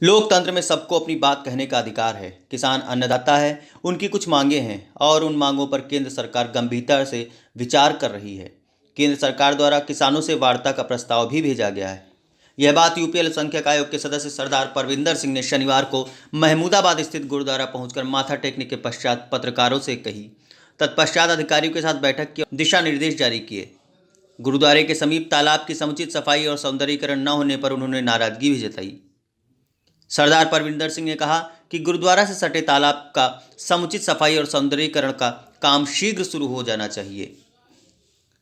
लोकतंत्र में सबको अपनी बात कहने का अधिकार है। किसान अन्नदाता है, उनकी कुछ मांगे हैं और उन मांगों पर केंद्र सरकार गंभीरता से विचार कर रही है। केंद्र सरकार द्वारा किसानों से वार्ता का प्रस्ताव भी भेजा गया है। यह बात यूपी अल्पसंख्यक आयोग के सदस्य सरदार परविंदर सिंह ने शनिवार को महमूदाबाद स्थित गुरुद्वारा पहुंचकर माथा टेकने के पश्चात पत्रकारों से कही। तत्पश्चात अधिकारियों के साथ बैठक की दिशा निर्देश जारी किए। गुरुद्वारे के समीप तालाब की समुचित सफाई और सौंदर्यीकरण न होने पर उन्होंने नाराजगी भी जताई। सरदार परविंदर सिंह ने कहा कि गुरुद्वारा से सटे तालाब का समुचित सफाई और सौंदर्यीकरण का काम शीघ्र शुरू हो जाना चाहिए।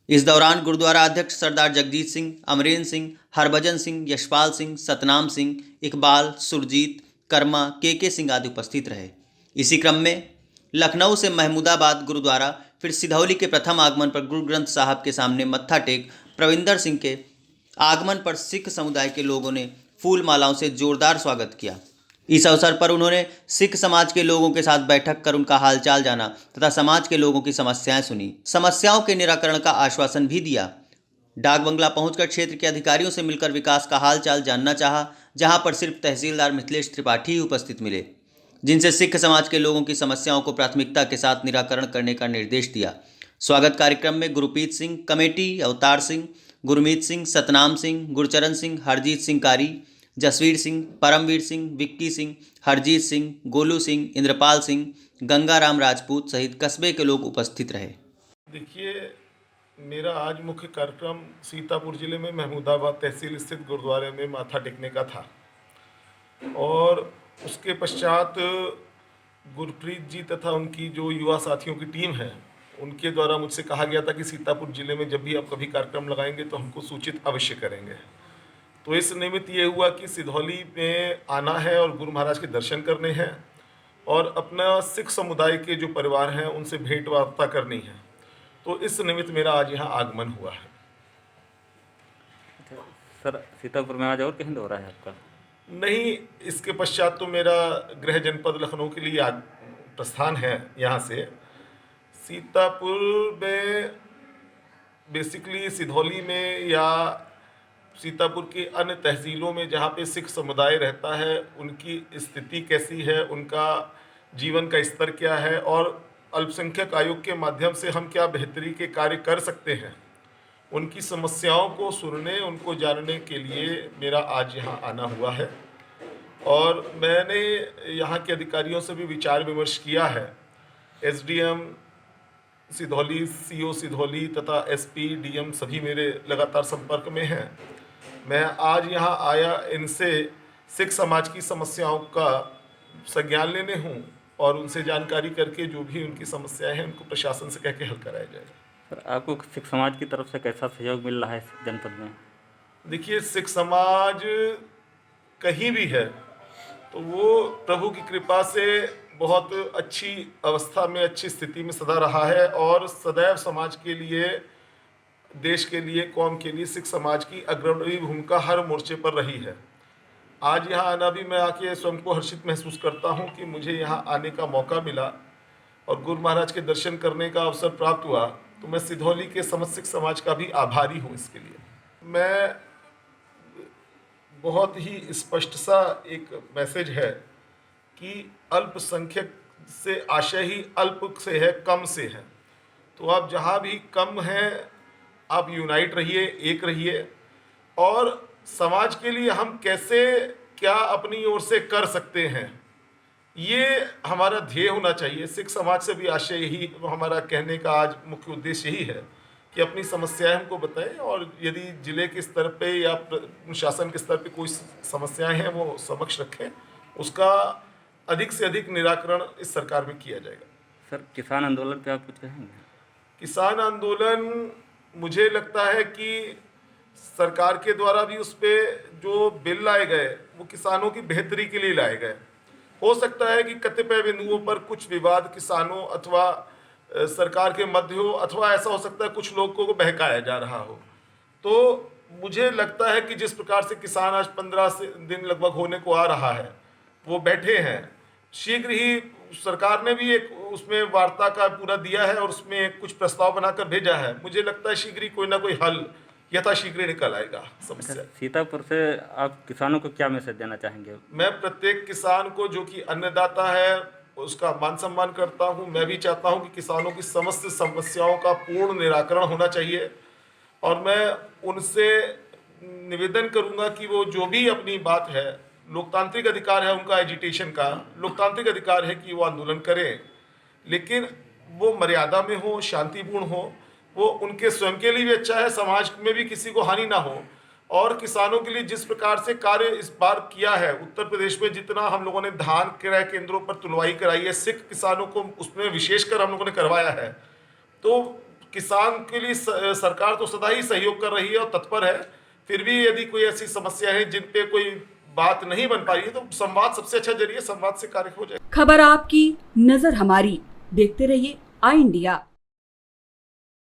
इस दौरान गुरुद्वारा अध्यक्ष सरदार जगजीत सिंह, अमरेंद्र सिंह, हरभजन सिंह, यशपाल सिंह, सतनाम सिंह, इकबाल, सुरजीत, कर्मा, के सिंह आदि उपस्थित रहे। इसी क्रम में लखनऊ से महमूदाबाद गुरुद्वारा फिर सिधौली के प्रथम आगमन पर गुरु ग्रंथ साहब के सामने मत्था टेक परविंदर सिंह के आगमन पर सिख समुदाय के लोगों ने फूल मालाओं से जोरदार स्वागत किया। इस अवसर पर उन्होंने सिख समाज के लोगों के साथ बैठक कर उनका हालचाल जाना तथा समाज के लोगों की समस्याएं सुनी। समस्याओं के निराकरण का आश्वासन भी दिया। डाक बंगला पहुंचकर क्षेत्र के अधिकारियों से मिलकर विकास का हालचाल जानना चाहा, जहां पर सिर्फ तहसीलदार मिथिलेश त्रिपाठी ही उपस्थित मिले, जिनसे सिख समाज के लोगों की समस्याओं को प्राथमिकता के साथ निराकरण करने का निर्देश दिया। स्वागत कार्यक्रम में गुरप्रीत सिंह, कमेटी अवतार सिंह, गुरमीत सिंह, सतनाम सिंह, गुरचरण सिंह, हरजीत सिंह कारी, जसवीर सिंह, परमवीर सिंह, विक्की सिंह, हरजीत सिंह, गोलू सिंह, इंद्रपाल सिंह, गंगाराम राजपूत सहित कस्बे के लोग उपस्थित रहे। देखिए, मेरा आज मुख्य कार्यक्रम सीतापुर जिले में महमूदाबाद तहसील स्थित गुरुद्वारे में माथा टेकने का था और उसके पश्चात गुरप्रीत जी तथा उनकी जो युवा साथियों की टीम है, उनके द्वारा मुझसे कहा गया था कि सीतापुर जिले में जब भी आप कभी कार्यक्रम लगाएंगे तो हमको सूचित अवश्य करेंगे। तो इस निमित्त ये हुआ कि सिधौली में आना है और गुरु महाराज के दर्शन करने हैं और अपना सिख समुदाय के जो परिवार हैं उनसे भेंट वार्ता करनी है। तो इस निमित्त मेरा आज यहाँ आगमन हुआ है। सर, सीतापुर में आज और कहीं हो रहा है आपका? नहीं, इसके पश्चात तो मेरा गृह जनपद लखनऊ के लिए प्रस्थान है। यहाँ से सीतापुर में बेसिकली सिधौली में या सीतापुर की अन्य तहसीलों में जहाँ पे सिख समुदाय रहता है, उनकी स्थिति कैसी है, उनका जीवन का स्तर क्या है और अल्पसंख्यक आयोग के माध्यम से हम क्या बेहतरी के कार्य कर सकते हैं, उनकी समस्याओं को सुनने, उनको जानने के लिए मेरा आज यहाँ आना हुआ है। और मैंने यहाँ के अधिकारियों से भी विचार विमर्श किया है। एसडीएम सिधौली, सीओ सिधौली तथा एसपी, डीएम सभी मेरे लगातार संपर्क में हैं। मैं आज यहाँ आया इनसे सिख समाज की समस्याओं का संज्ञान लेने हूँ और उनसे जानकारी करके जो भी उनकी समस्याएं हैं उनको प्रशासन से कह के हल कराया जाएगा। सर, आपको सिख समाज की तरफ से कैसा सहयोग मिल रहा है इस जनपद में? देखिए, सिख समाज कहीं भी है तो वो प्रभु की कृपा से बहुत अच्छी अवस्था में, अच्छी स्थिति में सदा रहा है और सदैव समाज के लिए, देश के लिए, कौम के लिए सिख समाज की अग्रणी भूमिका हर मोर्चे पर रही है। आज यहाँ आना भी मैं आके स्वयं को हर्षित महसूस करता हूँ कि मुझे यहाँ आने का मौका मिला और गुरु महाराज के दर्शन करने का अवसर प्राप्त हुआ। तो मैं सिधौली के समस्त सिख समाज का भी आभारी हूँ। इसके लिए मैं बहुत ही स्पष्ट सा एक मैसेज है कि अल्पसंख्यक से आशय ही अल्प से है, कम से है। तो आप जहाँ भी कम हैं, आप यूनाइट रहिए, एक रहिए और समाज के लिए हम कैसे क्या अपनी ओर से कर सकते हैं, ये हमारा ध्येय होना चाहिए। सिख समाज से भी आशय यही, हमारा कहने का आज मुख्य उद्देश्य यही है कि अपनी समस्याएं हमको बताएं और यदि जिले के स्तर पे या शासन के स्तर पे कोई समस्याएं हैं वो समक्ष रखें, उसका अधिक से अधिक निराकरण इस सरकार में किया जाएगा। सर, किसान आंदोलन पे आप कुछ कहेंगे? किसान आंदोलन, मुझे लगता है कि सरकार के द्वारा भी उस पर जो बिल लाए गए वो किसानों की बेहतरी के लिए लाए गए। हो सकता है कि कतिपय बिंदुओं पर कुछ विवाद किसानों अथवा सरकार के मध्य हो, अथवा ऐसा हो सकता है कुछ लोगों को बहकाया जा रहा हो। तो मुझे लगता है कि जिस प्रकार से किसान आज 15 दिन लगभग होने को आ रहा है, वो बैठे हैं, शीघ्र ही सरकार ने भी एक उसमें वार्ता का पूरा दिया है और उसमें कुछ प्रस्ताव बनाकर भेजा है। मुझे लगता है शीघ्र ही कोई ना कोई हल यथाशीघ्र निकल आएगा समस्या। सीतापुर से आप किसानों को क्या मैसेज देना चाहेंगे? मैं प्रत्येक किसान को जो कि अन्नदाता है उसका मान सम्मान करता हूं। मैं भी चाहता हूं कि किसानों की समस्त समस्याओं का पूर्ण निराकरण होना चाहिए और मैं उनसे निवेदन करूंगा कि वो जो भी अपनी बात है, लोकतांत्रिक अधिकार है उनका, एजिटेशन का लोकतांत्रिक अधिकार है कि वो आंदोलन करें, लेकिन वो मर्यादा में हो, शांतिपूर्ण हो। वो उनके स्वयं के लिए भी अच्छा है, समाज में भी किसी को हानि ना हो। और किसानों के लिए जिस प्रकार से कार्य इस बार किया है, उत्तर प्रदेश में जितना हम लोगों ने धान क्रय केंद्रों पर तुलवाई कराई है, सिख किसानों को उसमें विशेषकर हम लोगों ने करवाया है, तो किसान के लिए सरकार तो सदा ही सहयोग कर रही है और तत्पर है। फिर भी यदि कोई ऐसी समस्या है जिन पे कोई बात नहीं बन पा रही है तो संवाद सबसे अच्छा जरिए, संवाद से कार्य हो जाए। खबर आपकी, नजर हमारी। देखते रहिए आई इंडिया।